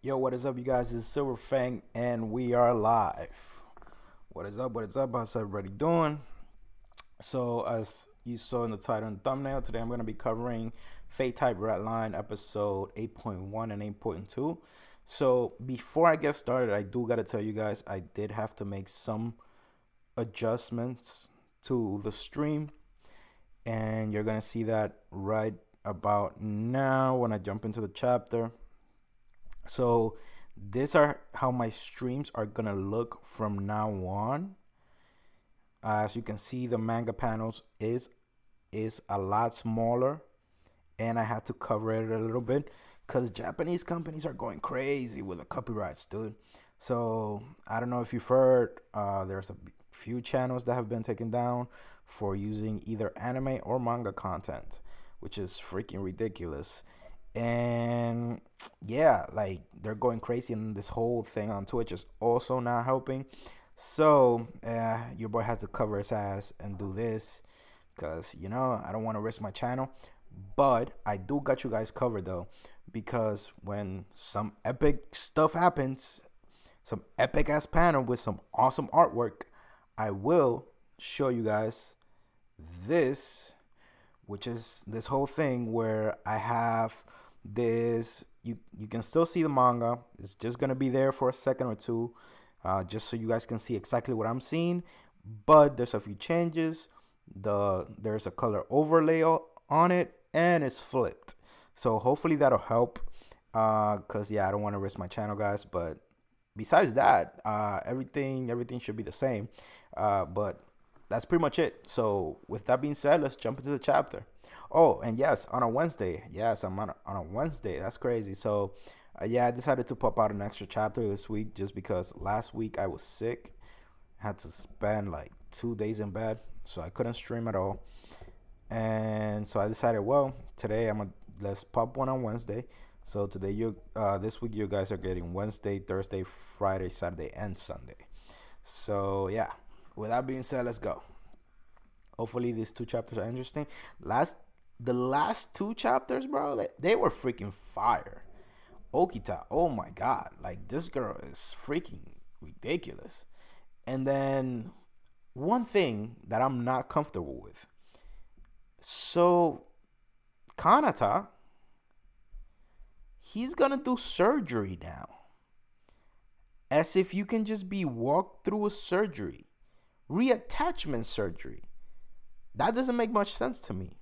Yo, what is up, you guys? It's Silver Fang, and we are live. What is up? What is up? How's everybody doing? So, as you saw in the title and thumbnail, today I'm going to be covering Fate Type Redline episode 8.1 and 8.2. So, before I get started, I do got to tell you guys I did have to make some adjustments to the stream, and you're going to see that right about now when I jump into the chapter. So these are how my streams are gonna look from now on. As you can see, the manga panels is a lot smaller, and I had to cover it a little bit because Japanese companies are going crazy with the copyrights, dude. So I don't know if you've heard, there's a few channels that have been taken down for using either anime or manga content, which is freaking ridiculous. And yeah, like they're going crazy, and this whole thing on Twitch is also not helping. So your boy has to cover his ass and do this because I don't want to risk my channel. But I do got you guys covered though, because when some epic stuff happens, some epic ass panel with some awesome artwork, I will show you guys this, which is this whole thing where I have this. You can still see the manga. It's just gonna be there for a second or two, just so you guys can see exactly what I'm seeing. But there's a few changes. There's a color overlay on it, and it's flipped. So hopefully that'll help. Cause yeah, I don't want to risk my channel, guys. But besides that, everything should be the same. But that's pretty much it. So with that being said, let's jump into the chapter. Oh, and yes, on a Wednesday. Yes, I'm on a Wednesday. That's crazy. So yeah, I decided to pop out an extra chapter this week just because last week I was sick. I had to spend like 2 days in bed, so I couldn't stream at all. And so I decided, well, today let's pop one on Wednesday. So today this week you guys are getting Wednesday, Thursday, Friday, Saturday, and Sunday. So yeah, with that being said, let's go. Hopefully these two chapters are interesting. The last two chapters, bro, they were freaking fire. Okita, oh my god, like this girl is freaking ridiculous. And then one thing that I'm not comfortable with. So Kanata, he's gonna do surgery now. As if you can just be walked through a surgery. Reattachment surgery. That doesn't make much sense to me.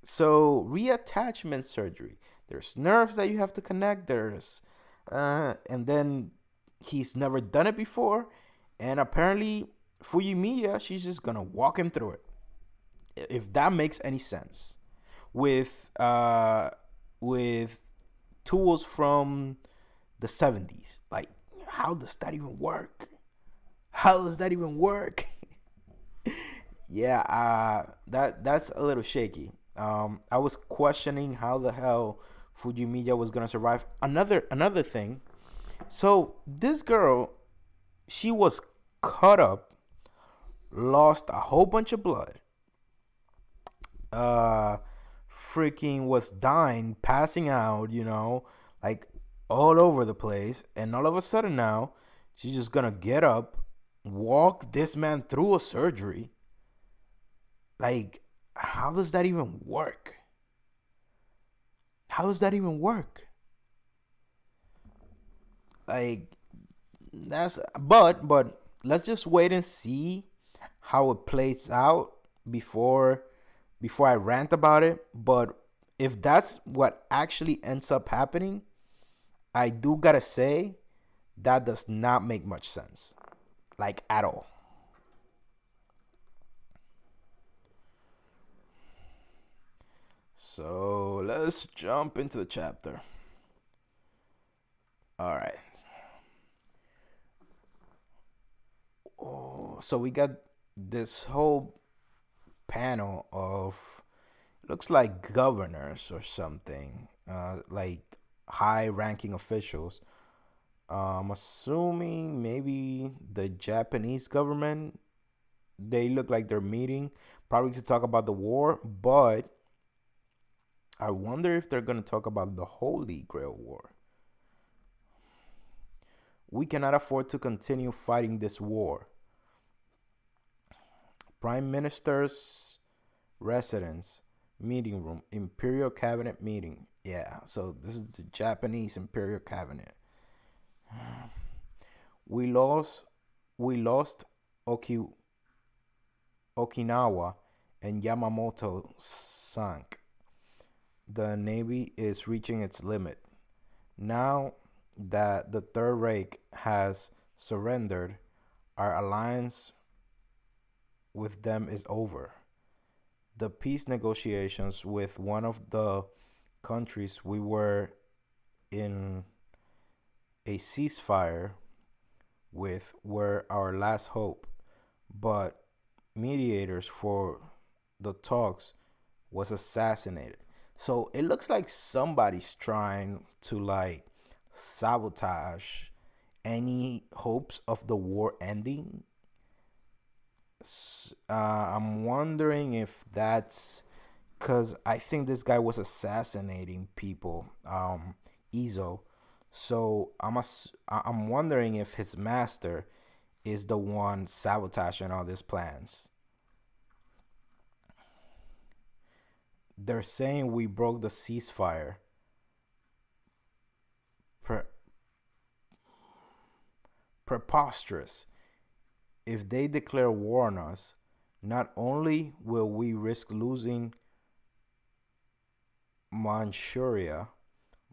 So reattachment surgery. There's nerves that you have to connect. And then he's never done it before, and apparently Fujimiya, she's just gonna walk him through it. If that makes any sense, with tools from the 70s. Like, how does that even work? How does that even work? Yeah, that's a little shaky. I was questioning how the hell Fujimiya was gonna survive. Another thing. So this girl, she was cut up, lost a whole bunch of blood. Freaking was dying, passing out, like all over the place. And all of a sudden now, she's just gonna get up, walk this man through a surgery. Like, how does that even work? How does that even work? Like, but let's just wait and see how it plays out before I rant about it. But if that's what actually ends up happening, I do gotta say that does not make much sense, like at all. So let's jump into the chapter. All right. Oh, so we got this whole panel of, looks like governors or something, like high-ranking officials. I'm assuming maybe the Japanese government. They look like they're meeting, probably to talk about the war, but I wonder if they're going to talk about the Holy Grail War. We cannot afford to continue fighting this war. Prime Minister's residence, meeting room, Imperial Cabinet meeting. Yeah, so this is the Japanese Imperial Cabinet. We lost we lost Oki, Okinawa and Yamamoto sank. The Navy is reaching its limit. Now that the Third Reich has surrendered, our alliance with them is over. The peace negotiations with one of the countries we were in a ceasefire with were our last hope, but mediators for the talks was assassinated. So it looks like somebody's trying to like sabotage any hopes of the war ending. I'm wondering if that's because I think this guy was assassinating people, Izo. So I'm wondering if his master is the one sabotaging all these plans. They're saying we broke the ceasefire. Pre- Preposterous. If they declare war on us, not only will we risk losing Manchuria,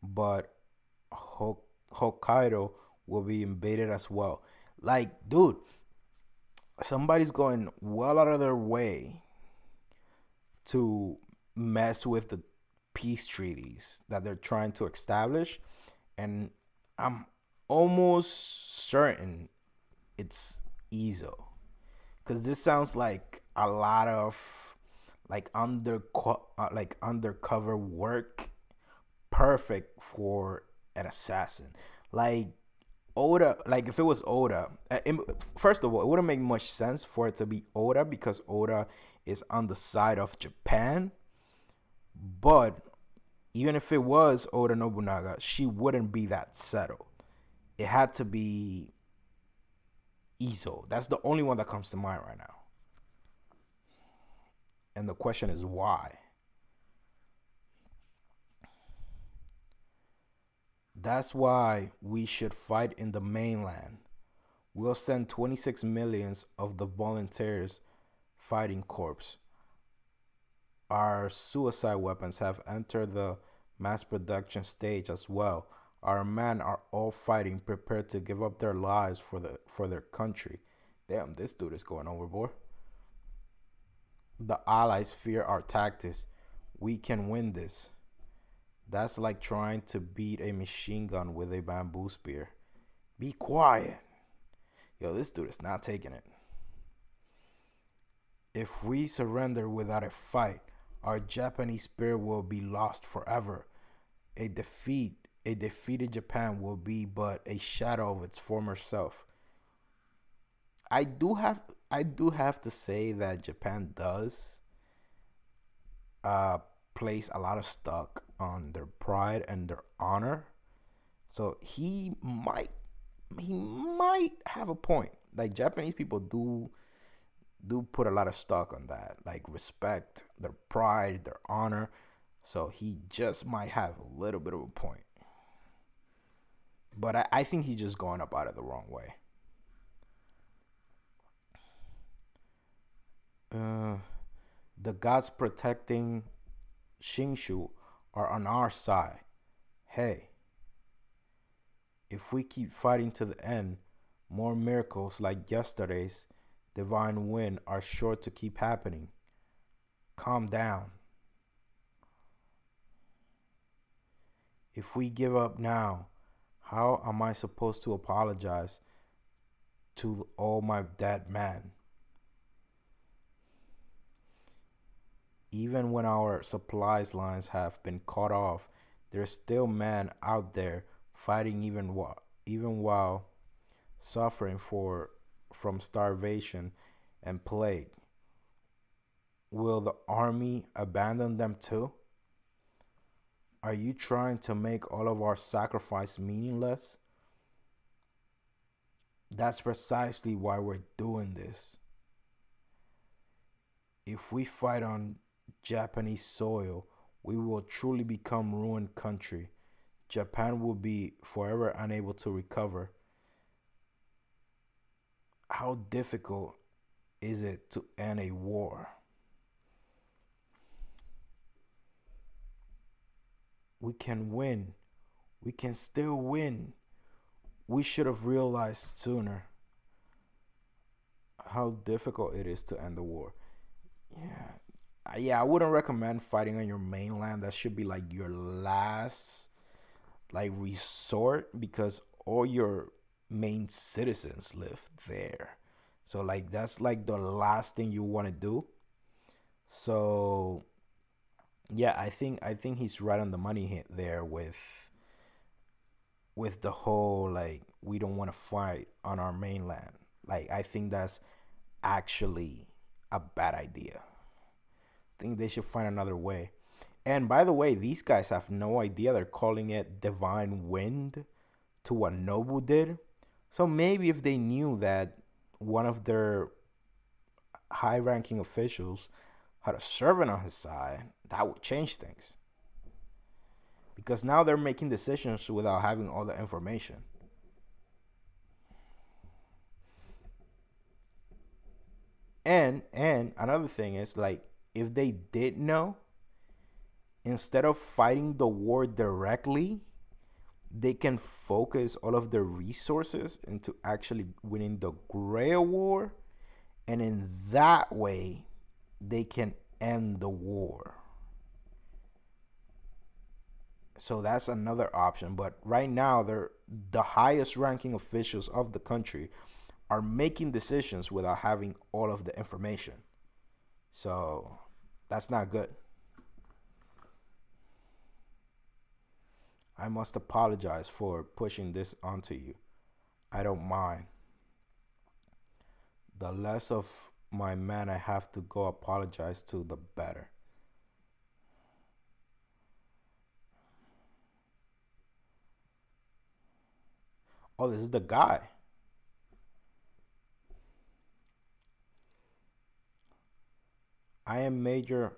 but Hokkaido will be invaded as well. Like, dude, somebody's going well out of their way to mess with the peace treaties that they're trying to establish. And I'm almost certain it's Izo. Because this sounds like a lot of like undercover work, perfect for an assassin. Like Oda, like if it was Oda, first of all, it wouldn't make much sense for it to be Oda because Oda is on the side of Japan. But even if it was Oda Nobunaga, she wouldn't be that settled. It had to be Izo. That's the only one that comes to mind right now. And the question is why? That's why we should fight in the mainland. We'll send 26 millions of the volunteers fighting corps. Our suicide weapons have entered the mass production stage as well. Our men are all fighting, prepared to give up their lives for their country. Damn, this dude is going overboard. The Allies fear our tactics. We can win this. That's like trying to beat a machine gun with a bamboo spear. Be quiet. Yo, this dude is not taking it. If we surrender without a fight, our Japanese spirit will be lost forever. A defeated Japan will be but a shadow of its former self. I do have I do have to say that Japan does uh place a lot of stock on their pride and their honor. So he might have a point. Like Japanese people do put a lot of stock on that, like respect their pride, their honor. So he just might have a little bit of a point. But I think he's just going about it the wrong way. Uh, the gods protecting Shinshu are on our side. Hey, if we keep fighting to the end, more miracles like yesterday's divine wind are sure to keep happening. Calm down. If we give up now, how am I supposed to apologize to all my dead men? Even when our supplies lines have been cut off, there's still men out there fighting even while suffering from starvation and plague. Will the army abandon them too? Are you trying to make all of our sacrifice meaningless? That's precisely why we're doing this. If we fight on Japanese soil, we will truly become ruined country. Japan will be forever unable to recover. How difficult is it to end a war? We can win. We can still win. We should have realized sooner how difficult it is to end the war. Yeah. Yeah, I wouldn't recommend fighting on your mainland. That should be like your last like resort because all your main citizens live there. So like that's like the last thing you want to do. So yeah, I think he's right on the money hit there with the whole like we don't want to fight on our mainland. Like I think that's actually a bad idea. I think they should find another way. And by the way, these guys have no idea they're calling it divine wind to what Nobu did. So maybe if they knew that one of their high ranking officials had a servant on his side, that would change things. Because now they're making decisions without having all the information. And another thing is like if they did know, instead of fighting the war directly, they can focus all of their resources into actually winning the Grail War, and in that way, they can end the war. So that's another option. But right now, they're the highest ranking officials of the country are making decisions without having all of the information. So that's not good. I must apologize for pushing this onto you. I don't mind. The less of my man I have to go apologize to, the better. Oh, this is the guy. I am Major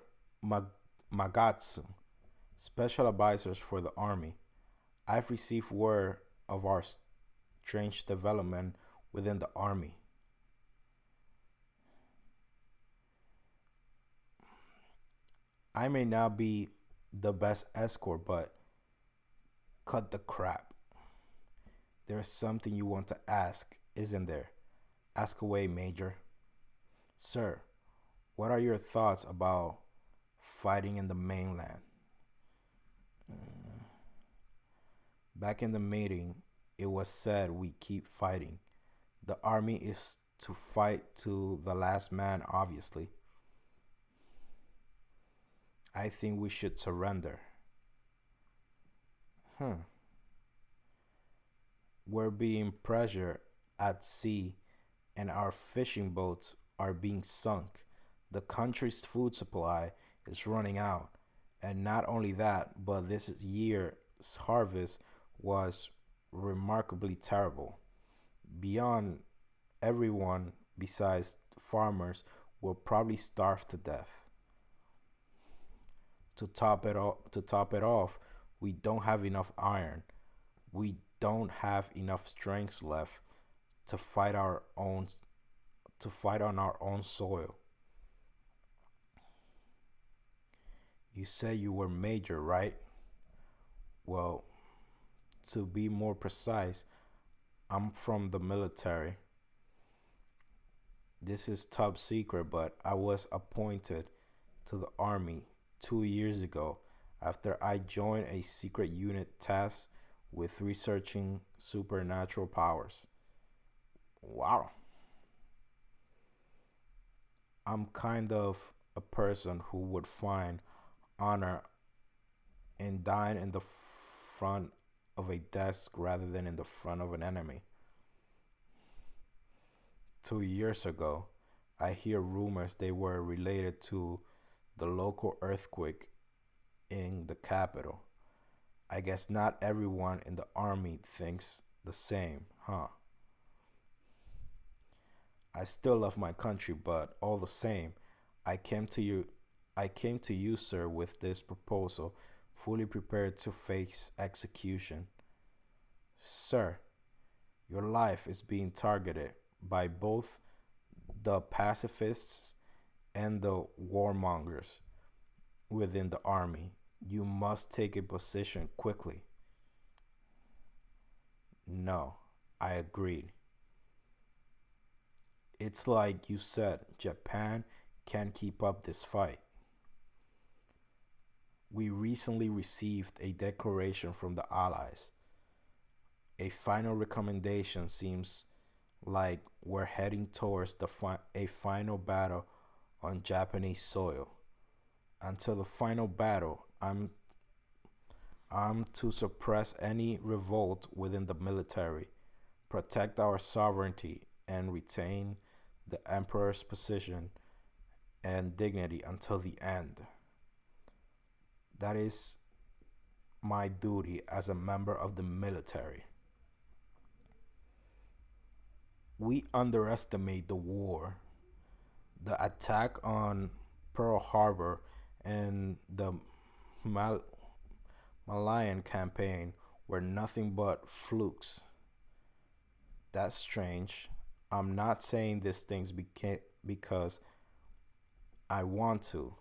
Magatsu, Special Advisors for the Army. I've received word of our strange development within the Army. I may not be the best escort, but cut the crap. There's something you want to ask, isn't there? Ask away, Major. Sir, what are your thoughts about fighting in the mainland? Back in the meeting, it was said we keep fighting. The army is to fight to the last man, obviously. I think we should surrender. Hmm. We're being pressured at sea and our fishing boats are being sunk. The country's food supply is running out. And not only that, but this year's harvest was remarkably terrible. Beyond everyone besides farmers will probably starve to death. To top it off, we don't have enough iron. We don't have enough strength left to fight our own to fight on our own soil. You say you were major, right? Well, to be more precise, I'm from the military. This is top secret, but I was appointed to the army 2 years ago after I joined a secret unit tasked with researching supernatural powers. Wow. I'm kind of a person who would find honor in dying in the front of a desk rather than in the front of an enemy. 2 years ago, I hear rumors they were related to the local earthquake in the capital. I guess not everyone in the army thinks the same, huh? I still love my country, but all the same, I came to you I came to you, sir, with this proposal, fully prepared to face execution. Sir, your life is being targeted by both the pacifists and the warmongers within the army. You must take a position quickly. No, I agreed. It's like you said, Japan can't keep up this fight. We recently received a declaration from the Allies. A final recommendation seems like we're heading towards a final battle on Japanese soil. Until the final battle, I'm to suppress any revolt within the military, protect our sovereignty, and retain the emperor's position and dignity until the end. That is my duty as a member of the military. We underestimate the war. The attack on Pearl Harbor and the Mal- Malayan campaign were nothing but flukes. That's strange. I'm not saying these things because I want to.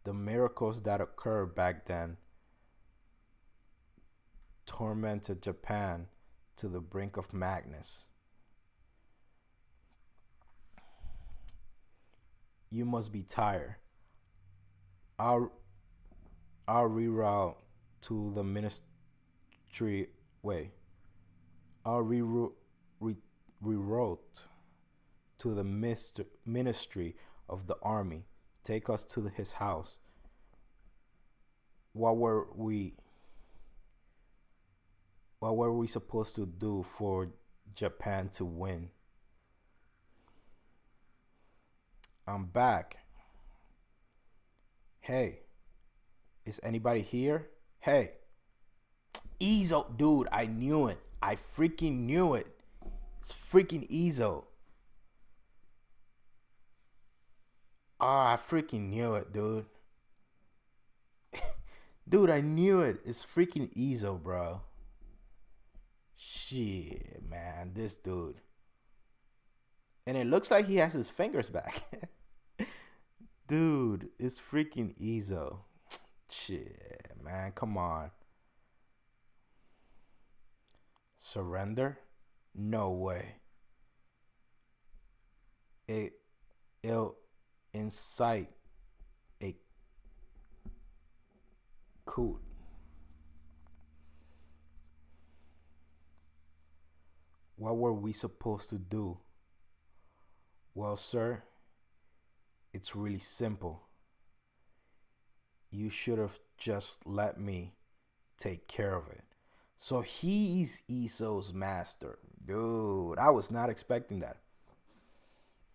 The miracles that occurred back then tormented Japan to the brink of madness. You must be tired. I'll I'll reroute to the ministry way. I'll re- reroute to the ministry of the army. Take us to his house. What were we what were we supposed to do for Japan to win? I'm back. Hey, is anybody here? Hey, Ezo, dude, I knew it. I freaking knew it. It's freaking Ezo. Ah, I freaking knew it, dude. Dude, I knew it. It's freaking Ezo, bro. Shit, man, this dude. And it looks like he has his fingers back. Dude, it's freaking Ezo. Shit, man, come on. Surrender? No way. It it'll incite a coup. What were we supposed to do? Well, sir, it's really simple. You should have just let me take care of it. So he's Iso's master. Dude, I was not expecting that.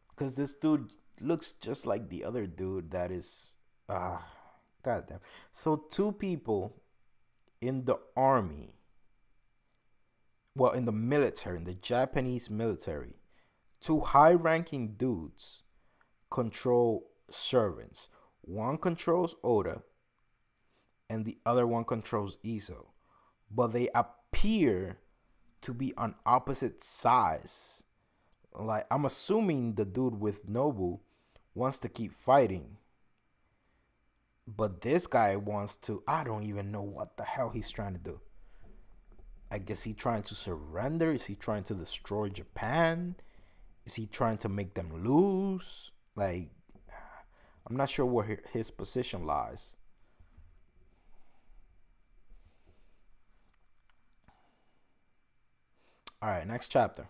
Because this dude looks just like the other dude that is. Ah, goddamn. So two people in the army, well, in the military, in the Japanese military, two high ranking dudes control servants. One controls Oda and the other one controls Iso. But they appear to be on opposite sides. Like, I'm assuming the dude with Nobu wants to keep fighting. But this guy wants to, I don't even know what the hell he's trying to do. I guess he's trying to surrender. Is he trying to destroy Japan? Is he trying to make them lose? Like, I'm not sure where his position lies. All right, next chapter.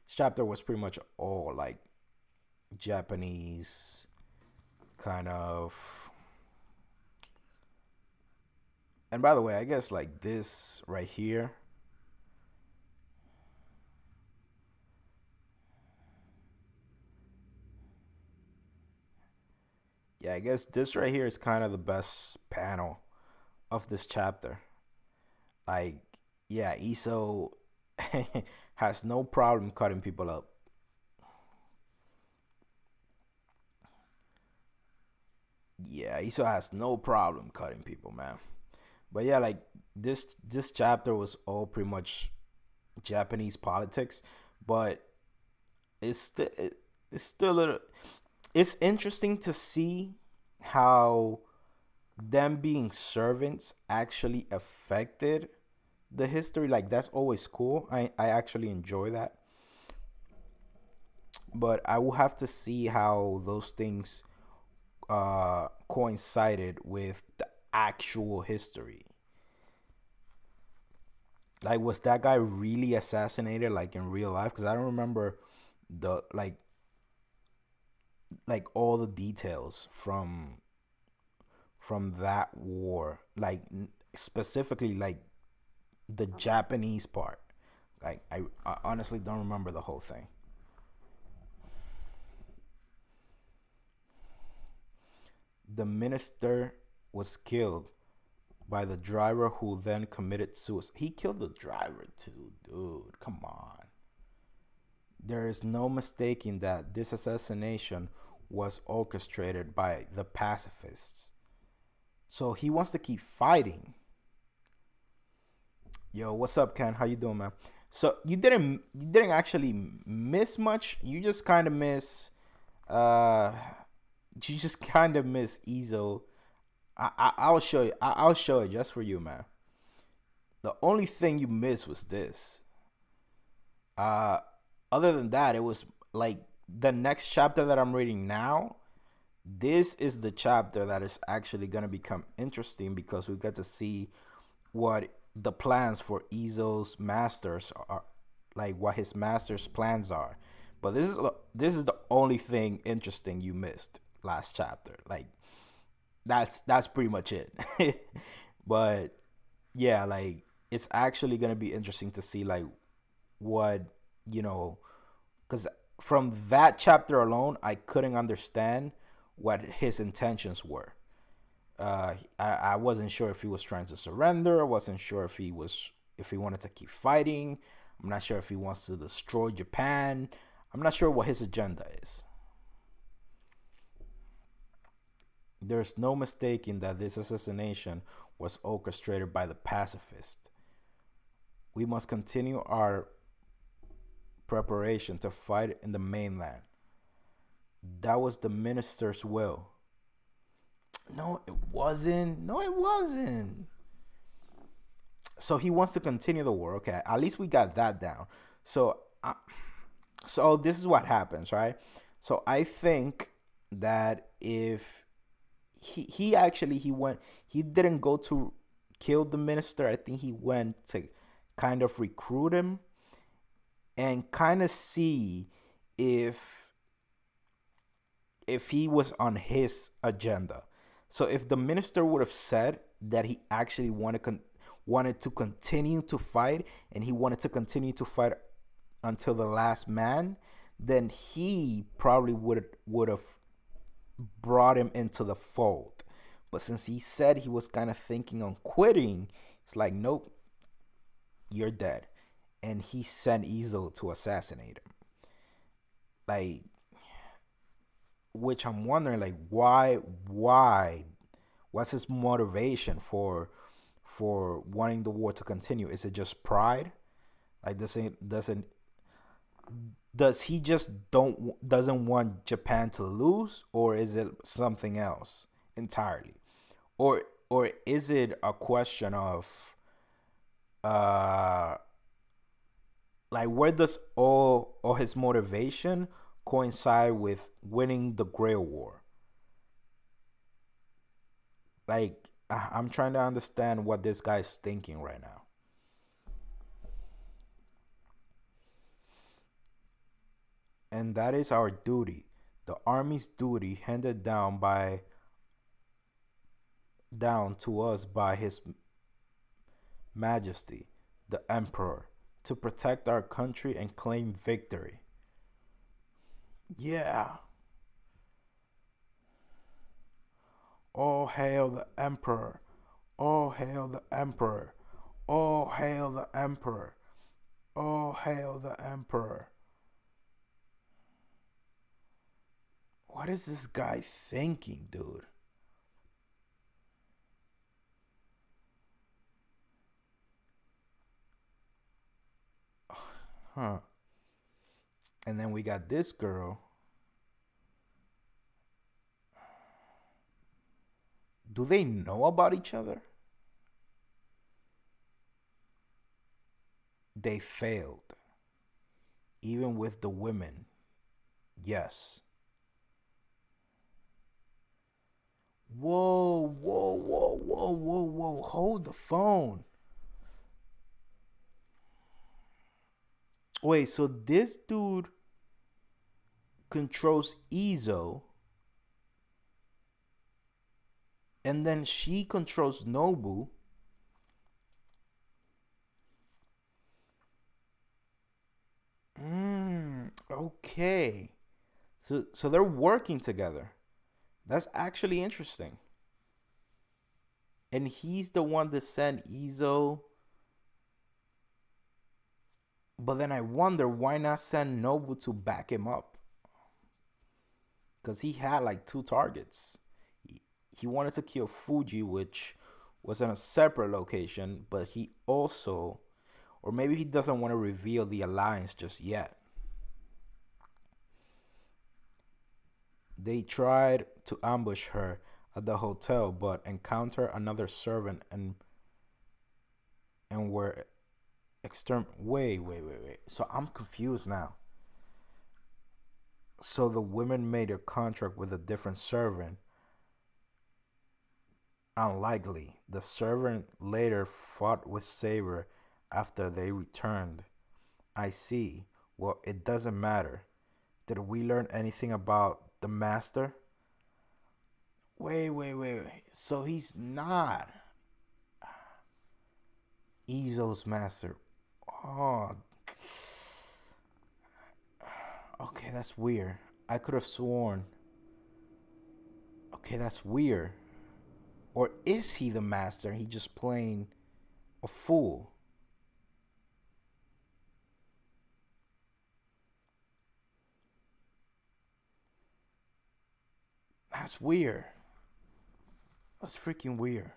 This chapter was pretty much all like Japanese kind of. And by the way, I guess like this right here. Yeah, I guess this right here is kind of the best panel of this chapter. Like, yeah, Iso has no problem cutting people up. Yeah, Iso has no problem cutting people, man. But yeah, like this chapter was all pretty much Japanese politics, but it's still it's still a little. It's interesting to see how them being servants actually affected the history. Like that's always cool. I actually enjoy that, but I will have to see how those things coincided with the actual history. Like, was that guy really assassinated, like in real life? Because I don't remember the like all the details from that war. Like specifically, like the Japanese part. Like I honestly don't remember the whole thing. The minister was killed by the driver who then committed suicide. He killed the driver too, dude. Come on. There is no mistaking that this assassination was orchestrated by the pacifists. So he wants to keep fighting. Yo, what's up, Ken? How you doing, man? So you didn't actually miss much. You just kind of miss uh you just kind of miss Ezo. I'll show you. I'll show it just for you, man. The only thing you missed was this. Uh, Other than that, it was like the next chapter that I'm reading now. This is the chapter that is actually gonna become interesting because we get to see what the plans for Ezo's masters are, like what his masters' plans are. But this is the only thing interesting you missed last chapter. Like that's pretty much it. But yeah, like it's actually gonna be interesting to see like what you know, because from that chapter alone, I couldn't understand what his intentions were. I wasn't sure if he was trying to surrender. I wasn't sure if he wanted to keep fighting. I'm not sure if he wants to destroy Japan. I'm not sure what his agenda is. There's no mistaking that this assassination was orchestrated by the pacifists. We must continue our preparation to fight in the mainland. That was the minister's will. No, it wasn't. No, it wasn't. So he wants to continue the war. Okay, at least we got that down. So, so this is what happens, right? So I think that if he actually he didn't go to kill the minister. I think he went to kind of recruit him and kind of see if he was on his agenda. So if the minister would have said that he actually wanted to continue to fight and he wanted to continue to fight until the last man, then he probably would have brought him into the fold. But since he said he was kind of thinking on quitting, it's like, nope, you're dead. And he sent Izo to assassinate him. Like, which I'm wondering, like, why, what's his motivation for wanting the war to continue? Is it just pride? Like, does he just doesn't want Japan to lose, or is it something else entirely, or is it a question of uh like where does all his motivation coincide with winning the Grail War? Like I'm trying to understand what this guy's thinking right now. And that is our duty, the army's duty handed down to us by his majesty, the emperor, to protect our country and claim victory. Yeah. All hail the emperor. All hail the emperor. All hail the emperor. All hail the emperor. What is this guy thinking, dude? Huh. And then we got this girl. Do they know about each other? They failed. Even with the women. Yes. Whoa, whoa, whoa, whoa, whoa, whoa. Hold the phone. Wait, so this dude controls Izo, and then she controls Nobu. Okay. So they're working together. That's actually interesting. And he's the one that sent Izo. But then I wonder why not send Nobu to back him up? Because he had like two targets. He wanted to kill Fuji, which was in a separate location, but he also, or maybe he doesn't want to reveal the alliance just yet. They tried to ambush her at the hotel, but encountered another servant and were Wait. So I'm confused now. So the women made a contract with a different servant. Unlikely. The servant later fought with Saber after they returned. I see. Well, it doesn't matter. Did we learn anything about the master? Wait. So he's not Izo's master. Oh, okay, that's weird. I could have sworn. Okay, that's weird. Or is he the master? He just playing a fool. That's weird. That's freaking weird.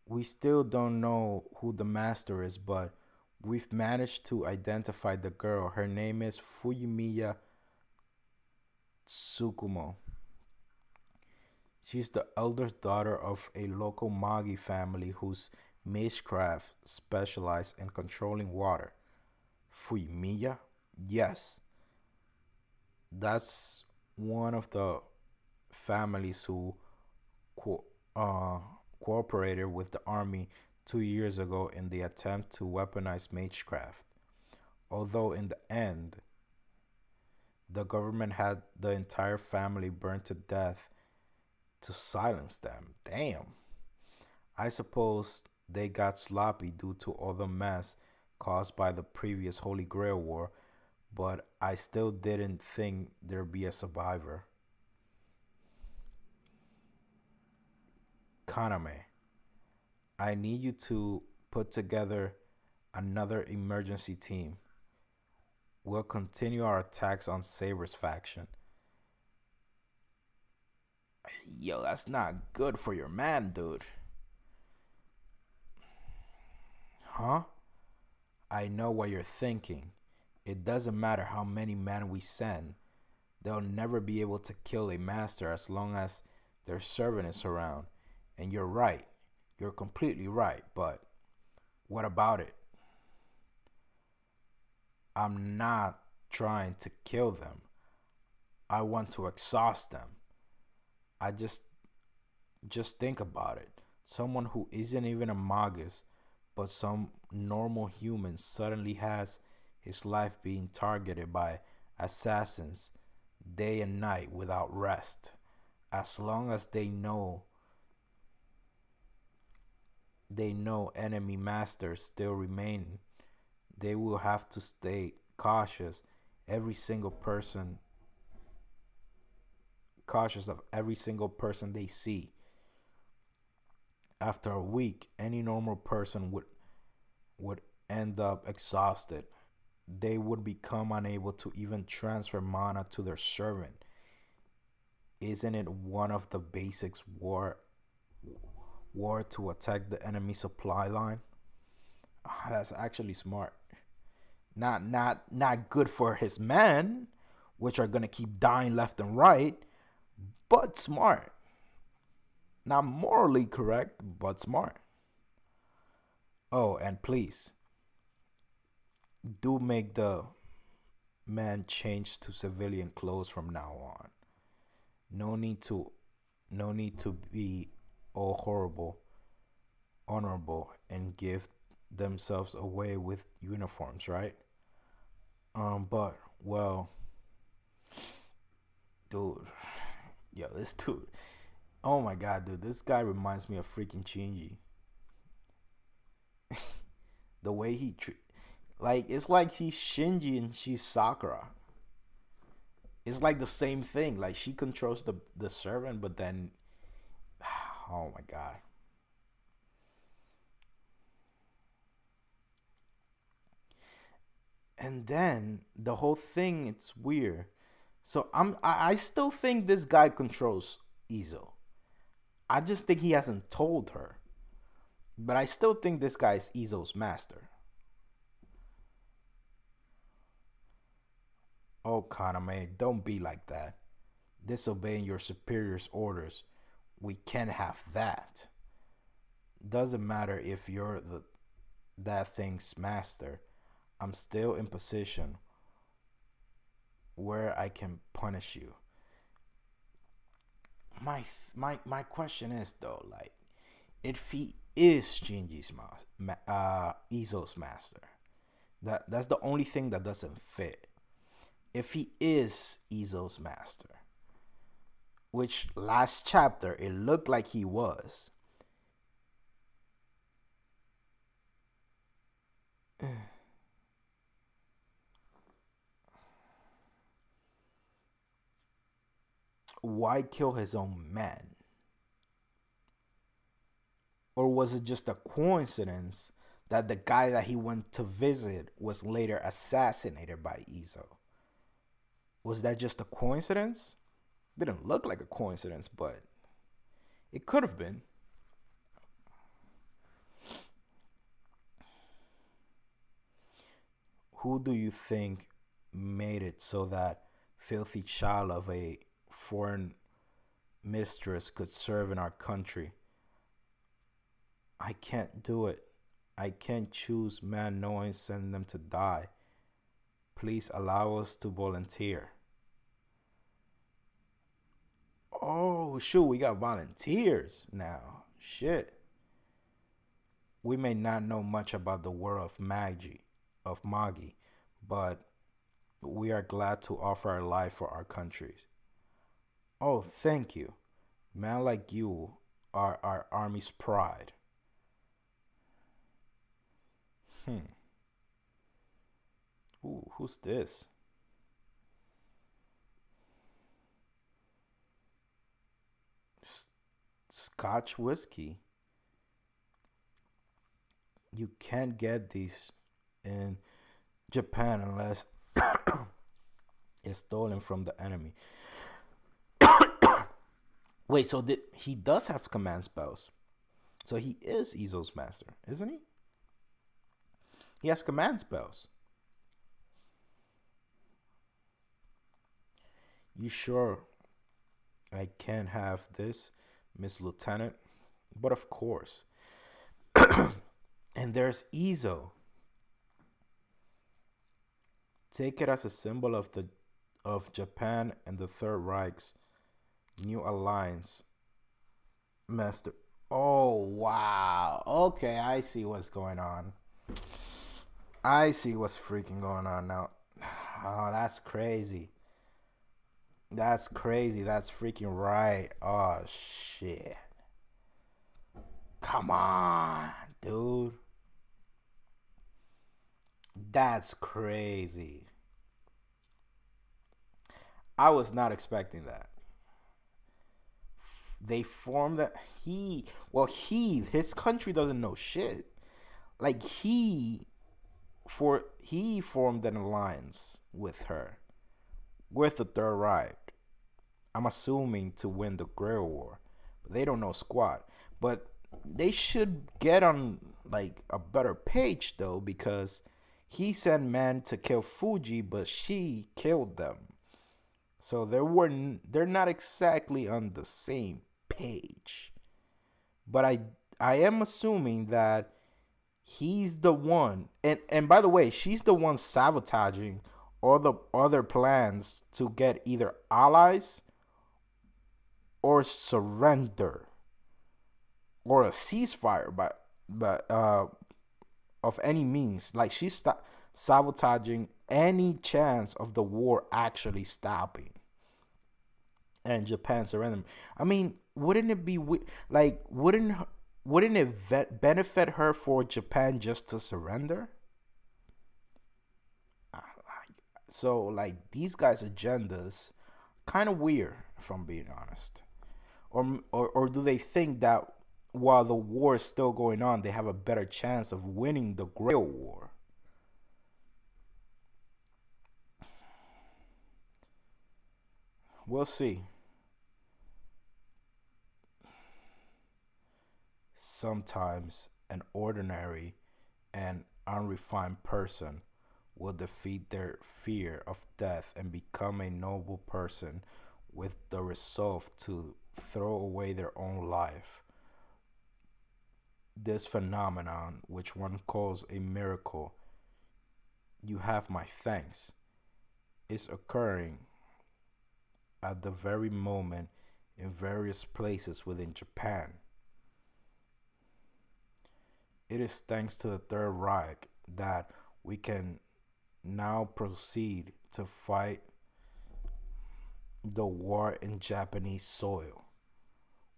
We still don't know who the master is, but we've managed to identify the girl. Her name is Fuyumiya Tsukumo. She's the eldest daughter of a local Magi family whose magecraft specialize in controlling water. Fuyumiya? Yes, that's one of the families who co- uh, cooperated with the army 2 years ago in the attempt to weaponize magecraft. Although in the end, the government had the entire family burned to death to silence them. Damn. I suppose they got sloppy due to all the mess caused by the previous Holy Grail War, but I still didn't think there'd be a survivor. Kaname, I need you to put together another emergency team. We'll continue our attacks on Saber's faction. Yo, that's not good for your man, dude. Huh? I know what you're thinking. It doesn't matter how many men we send, they'll never be able to kill a master as long as their servant is around. And you're right. You're completely right. But what about it? I'm not trying to kill them. I want to exhaust them. I just think about it. Someone who isn't even a magus, but some normal human suddenly has his life being targeted by assassins day and night without rest. As long as they know enemy masters still remain, they will have to stay cautious every single person cautious of every single person they see. After a week, any normal person would end up exhausted. They would become unable to even transfer mana to their servant. Isn't it one of the basics war to attack the enemy supply line? That's actually smart. Not good for his men, which are gonna keep dying left and right, but smart. Not morally correct, but smart. Oh, and please do make the men change to civilian clothes from now on. No need to no need to be all horrible, honorable, and give themselves away with uniforms, right? But well, dude, yo, this dude, oh my god, dude, this guy reminds me of freaking Shinji. The way like it's like he's Shinji and she's Sakura. It's like the same thing. Like she controls the servant, but then, oh my god. And then the whole thing, it's weird. So I still think this guy controls Izo. I just think he hasn't told her. But I still think this guy is Izo's master. Oh, Kaname, don't be like that. Disobeying your superior's orders. We can't have that. Doesn't matter if you're that thing's master. I'm still in position where I can punish you. My question is though, like, if he is Shinji's Izo's master, that's the only thing that doesn't fit. If he is Izo's master, which last chapter it looked like he was. Why kill his own men? Or was it just a coincidence that the guy that he went to visit was later assassinated by Izo? Was that just a coincidence? Didn't look like a coincidence, but it could have been. Who do you think made it so that filthy child of a foreign mistress could serve in our country? I can't do it. I can't choose man knowing send them to die. Please allow us to volunteer. Oh shoot, we got volunteers now. Shit. We may not know much about the world of Magi, but we are glad to offer our life for our countries. Oh, thank you. Men like you are our army's pride. Hmm. Ooh, who's this? Scotch whiskey. You can't get these in Japan unless it's stolen from the enemy. Wait, so he does have command spells. So he is Izo's master, isn't he? He has command spells. You sure I can't have this, Miss Lieutenant? But of course. And there's Izo. Take it as a symbol of Japan and the Third Reich's new alliance, Master. Oh wow. Okay, I see what's going on. I see what's freaking going on now. Oh, that's crazy. That's crazy. That's freaking right. Oh shit. Come on, dude. That's crazy. I was not expecting that. They formed that his country doesn't know shit. Like he formed an alliance with her, with the Third Reich. I'm assuming to win the Great War, but they don't know squat. But they should get on like a better page though, because He sent men to kill Fuji, but she killed them. So they're not exactly on the same page. But I am assuming that he's the one, and by the way, she's the one sabotaging all the other plans to get either allies or surrender or a ceasefire, but of any means. Like she's sabotaging any chance of the war actually stopping and Japan surrendering. I mean, wouldn't it be like wouldn't it benefit her for Japan just to surrender? So like these guys' agendas kind of weird, if I'm being honest. Or do they think that while the war is still going on, they have a better chance of winning the real war? We'll see. Sometimes an ordinary and unrefined person will defeat their fear of death and become a noble person with the resolve to throw away their own life. This phenomenon, which one calls a miracle, you have my thanks, is occurring at the very moment in various places within Japan. It is thanks to the Third Reich that we can now proceed to fight the war in Japanese soil.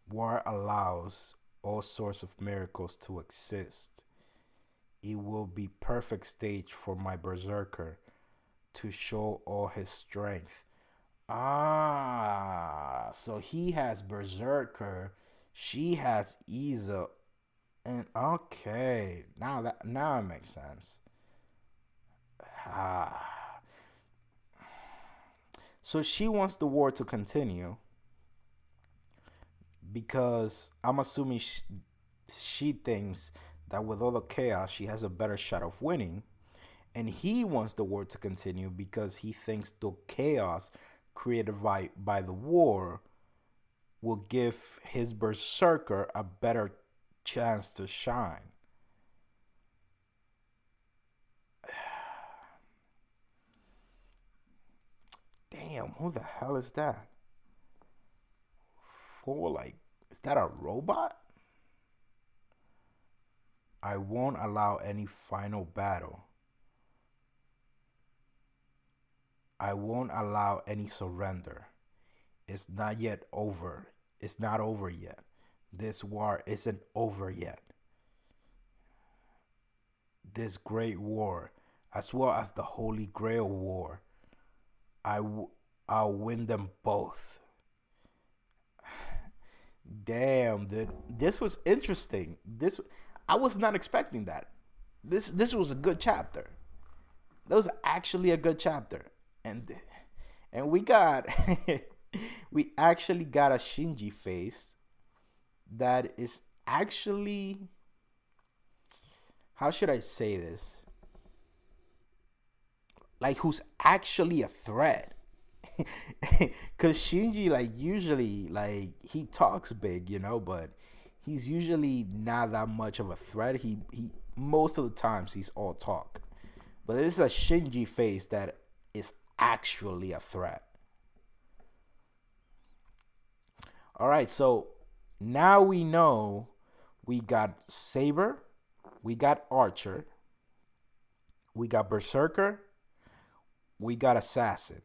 War allows all sorts of miracles to exist. It will be perfect stage for my berserker to show all his strength. Ah, so he has berserker, she has Iza, and okay, now it makes sense. Ah, so she wants the war to continue because I'm assuming she thinks that with all the chaos, she has a better shot of winning. And he wants the war to continue because he thinks the chaos created by the war will give his berserker a better chance to shine. Damn, who the hell is that? For like, is that a robot? I won't allow any final battle. I won't allow any surrender. It's not yet over. It's not over yet. This war isn't over yet. This great war, as well as the Holy Grail War, I'll win them both. Damn, dude, this was interesting. This I was not expecting that. This was a good chapter. That was actually a good chapter, and we got we actually got a Shinji face that is actually, how should I say this? Like who's actually a threat. Cause Shinji like usually like he talks big, but he's usually not that much of a threat. He most of the times he's all talk. But there's a Shinji face that is actually a threat. Alright, so now we know we got Saber, we got Archer, we got Berserker, we got Assassin.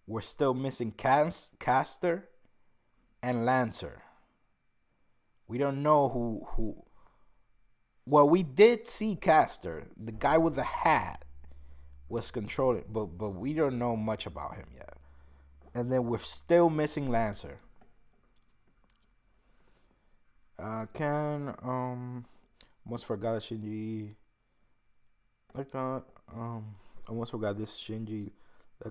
We're still missing Caster and Lancer. We don't know who. Well, we did see Caster. The guy with the hat was controlling, but we don't know much about him yet. And then we're still missing Lancer. Can almost forgot Shinji. I thought almost forgot this Shinji.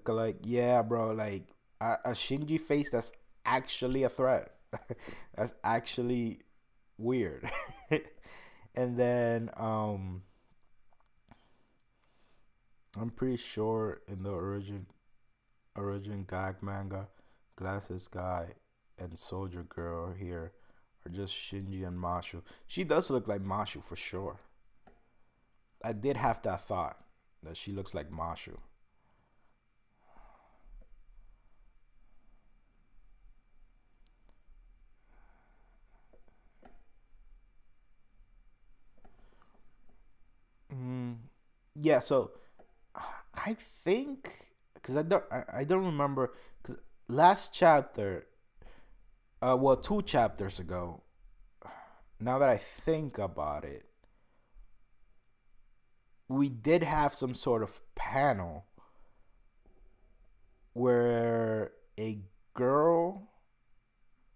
Like yeah, bro. Like a Shinji face that's actually a threat. That's actually weird. And then I'm pretty sure in the origin gag manga, Glasses Guy and Soldier Girl here are just Shinji and Mashu. She does look like Mashu for sure. I did have that thought that she looks like Mashu. Mm, yeah, so I think because I don't remember because last chapter, well, 2 chapters ago. Now that I think about it, we did have some sort of panel where a girl,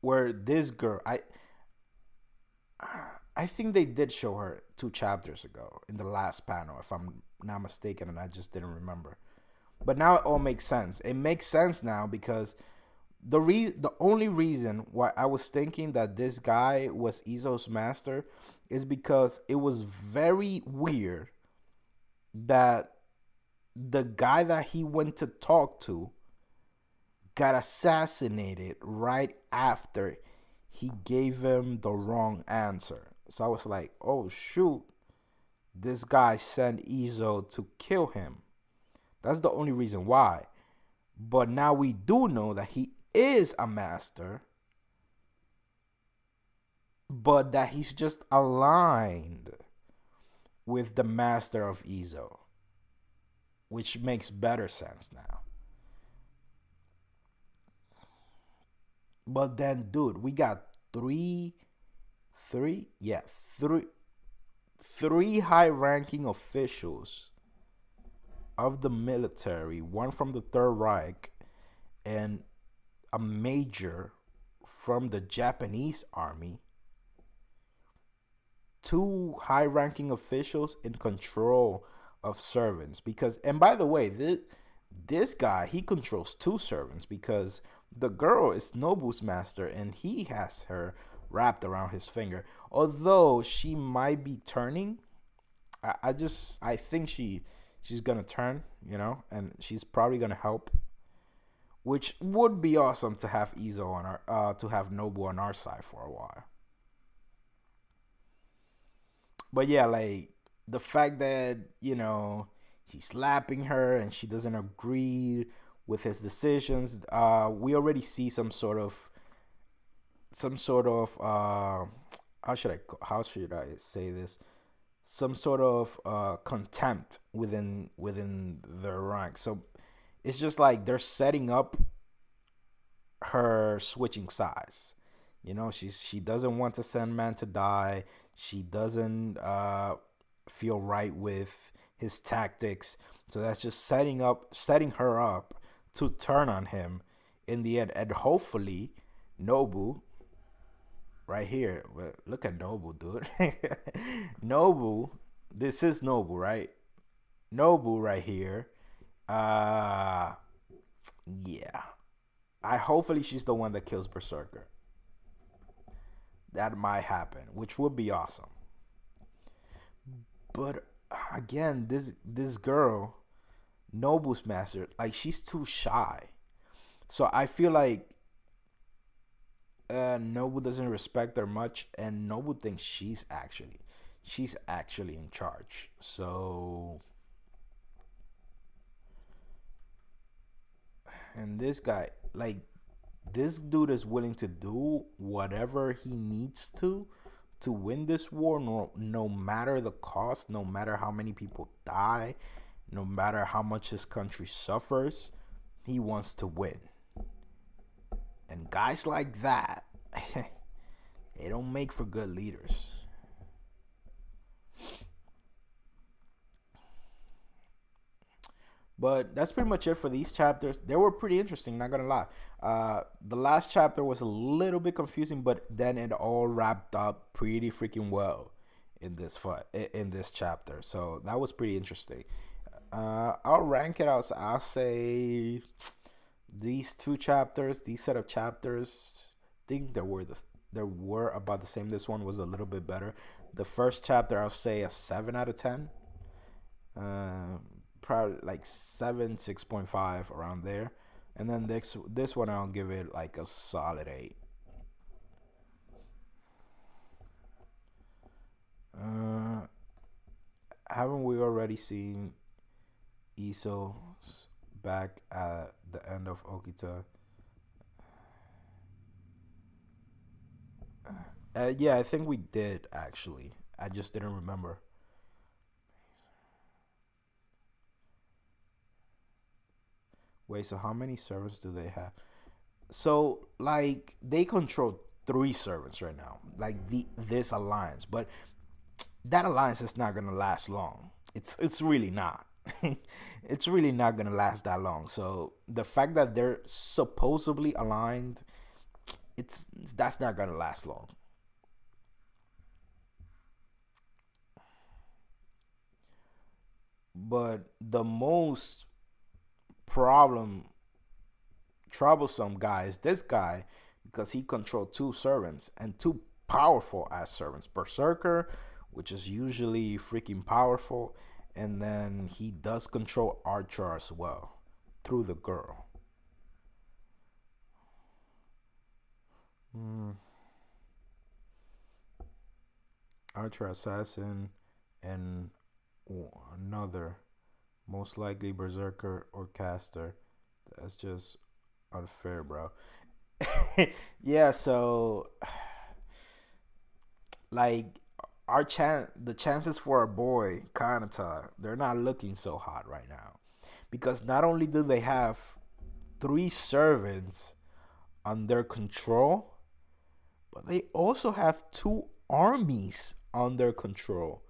where this girl, I think they did show her 2 chapters ago in the last panel, if I'm not mistaken, and I just didn't remember. But now it all makes sense. It makes sense now because the only reason why I was thinking that this guy was Izo's master is because it was very weird that the guy that he went to talk to got assassinated right after he gave him the wrong answer. So I was like, oh shoot, this guy sent Izo to kill him. That's the only reason why. But now we do know that he is a master, but that he's just aligned with the master of Izo, which makes better sense now. But then, dude, we got three, yeah, three high-ranking officials of the military, one from the Third Reich, and a major from the Japanese army, 2 high-ranking officials in control of servants. Because, and by the way, this guy, he controls 2 servants because the girl is Nobu's master and he has her wrapped around his finger. Although she might be turning, I think she's gonna turn, and she's probably gonna help, which would be awesome to have Izo on our to have Nobu on our side for a while. But yeah, like the fact that he's slapping her and she doesn't agree with his decisions. We already see some sort of how should I say this? Some sort of contempt within their rank. So it's just like they're setting up her switching sides. She doesn't want to send man to die. She doesn't feel right with his tactics. So that's just setting her up to turn on him in the end. And hopefully, Nobu, right here. Look at Nobu, dude. Nobu, this is Nobu, right? Nobu right here. Uh yeah. I hopefully she's the one that kills Berserker. That might happen, which would be awesome. But again, this girl, Nobu's master, like she's too shy. So I feel like Nobu doesn't respect her much, and Nobu thinks she's actually in charge. So, and this guy, like, this dude is willing to do whatever he needs to win this war, no matter the cost, no matter how many people die, no matter how much his country suffers. He wants to win. And guys like that, they don't make for good leaders. But that's pretty much it for these chapters. They were pretty interesting, not gonna lie. The last chapter was a little bit confusing, but then it all wrapped up pretty freaking well in this chapter. So that was pretty interesting. I'll rank it out. I'll say these set of chapters, I think there were about the same. This one was a little bit better. The first chapter, I'll say a 7 out of 10. Uh, probably like 7, 6.5 around there. And then this one I'll give it like a solid 8. Uh, haven't we already seen Iso's back at the end of Okita? Yeah, I think we did actually. I just didn't remember. Wait, so how many servants do they have? So like they control 3 servants right now, like this alliance, but that alliance is not gonna last long. It's really not. It's really not gonna last that long. So the fact that they're supposedly aligned, it's that's not gonna last long. But the most problem troublesome guy is this guy because he controlled 2 servants and 2 powerful ass servants. Berserker, which is usually freaking powerful, and then he does control Archer as well through the girl. Mm. Archer assassin and another, most likely berserker or caster. That's just unfair, bro. Yeah, so like the chances for our boy Kanata, they're not looking so hot right now. Because not only do they have 3 servants under control, but they also have 2 armies under control.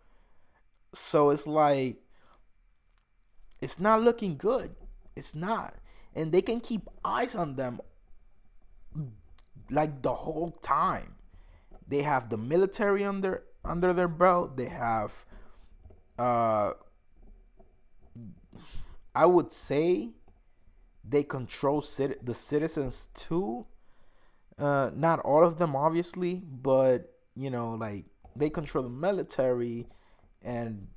So it's like it's not looking good. It's not. And they can keep eyes on them like the whole time. They have the military under their belt. They have uh I would say they control the citizens too. Not all of them obviously, but like they control the military, and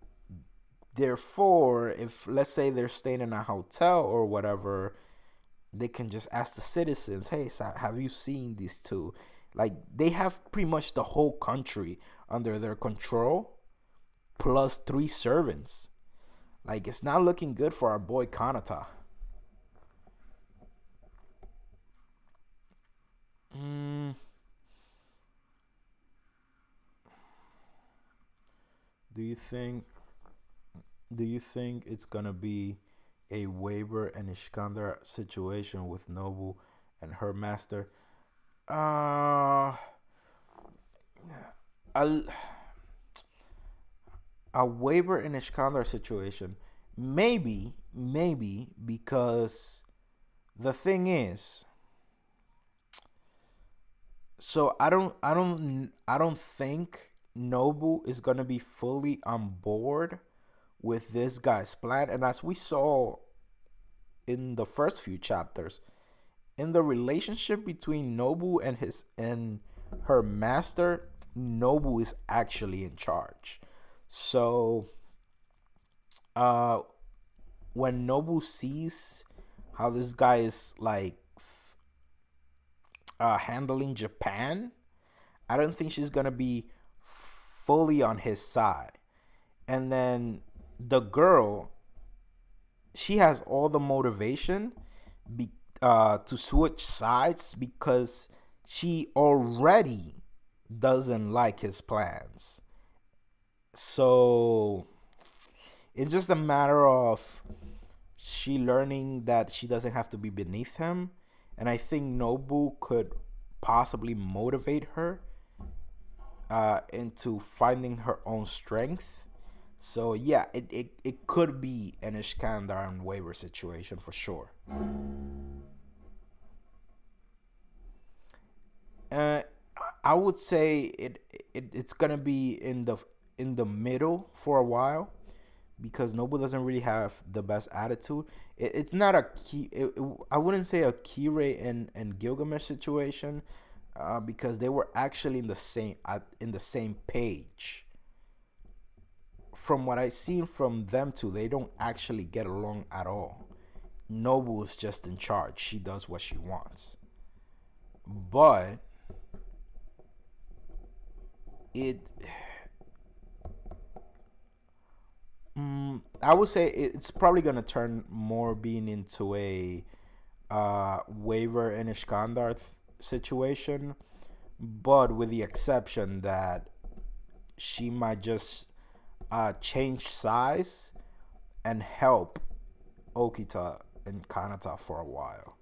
therefore if let's say they're staying in a hotel or whatever, they can just ask the citizens, hey, so have you seen these two? Like they have pretty much the whole country under their control, plus 3 servants. Like it's not looking good for our boy Kanata. mm, do you think it's gonna be a Weber and Iskandar situation with Nobu and her master? uh a, a Weber and Iskandar situation, maybe because the thing is, so I don't think Nobu is gonna be fully on board with this guy's plan. And as we saw in the first few chapters, in the relationship between Nobu and her master, Nobu is actually in charge. So uh when Nobu sees how this guy is like handling Japan, I don't think she's gonna be fully on his side. And then the girl, she has all the motivation be, to switch sides because she already doesn't like his plans. So it's just a matter of she learning that she doesn't have to be beneath him. And I think Nobu could possibly motivate her into finding her own strength. So yeah, it could be an Iskandar and Weber situation for sure. Uh, I would say it's gonna be in the middle for a while because Nobu doesn't really have the best attitude. It's not a key. I wouldn't say a Kirei and Gilgamesh situation, because they were actually in the same page from what I seen from them two, they don't actually get along at all. Nobu is just in charge. She does what she wants. But it I would say it's probably gonna turn more being into a waiver and Iskandar situation, but with the exception that she might just change size and help Okita and Kanata for a while.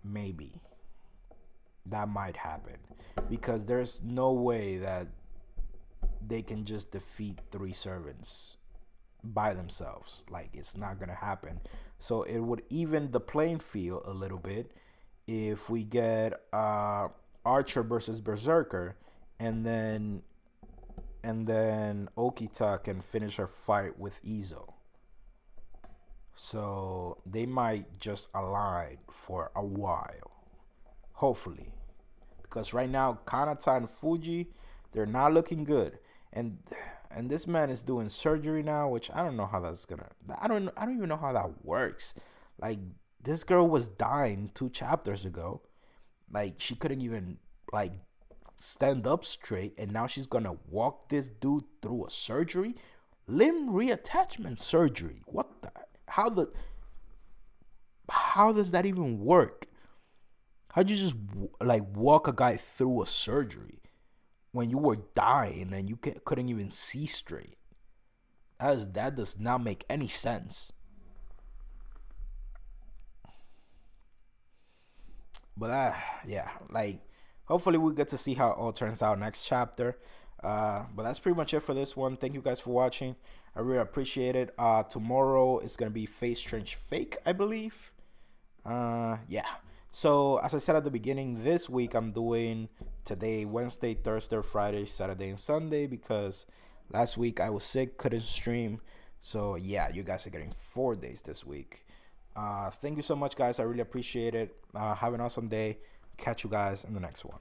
Maybe that might happen, because there's no way that they can just defeat 3 servants by themselves. Like, it's not gonna happen. So it would even the playing field a little bit if we get Archer versus Berserker, and then Okita can finish her fight with Izo. So they might just align for a while, hopefully, because right now Kanata and Fuji, they're not looking good, and this man is doing surgery now, which I don't know how that's gonna. I don't even know how that works. Like, this girl was dying 2 chapters ago. Like, she couldn't even like stand up straight, and now she's gonna walk this dude through a surgery, limb reattachment surgery. What the? How does that even work? How'd you just like walk a guy through a surgery when you were dying and you couldn't even see straight? That does not make any sense. But yeah, like, hopefully we get to see how it all turns out next chapter. But that's pretty much it for this one. Thank you guys for watching. I really appreciate it. Tomorrow is gonna be Face Strange Fake, I believe. Yeah. So as I said at the beginning, this week I'm doing today, Wednesday, Thursday, Friday, Saturday, and Sunday, because last week I was sick, couldn't stream. So yeah, you guys are getting 4 days this week. Thank you so much, guys. I really appreciate it. Have an awesome day. Catch you guys in the next one.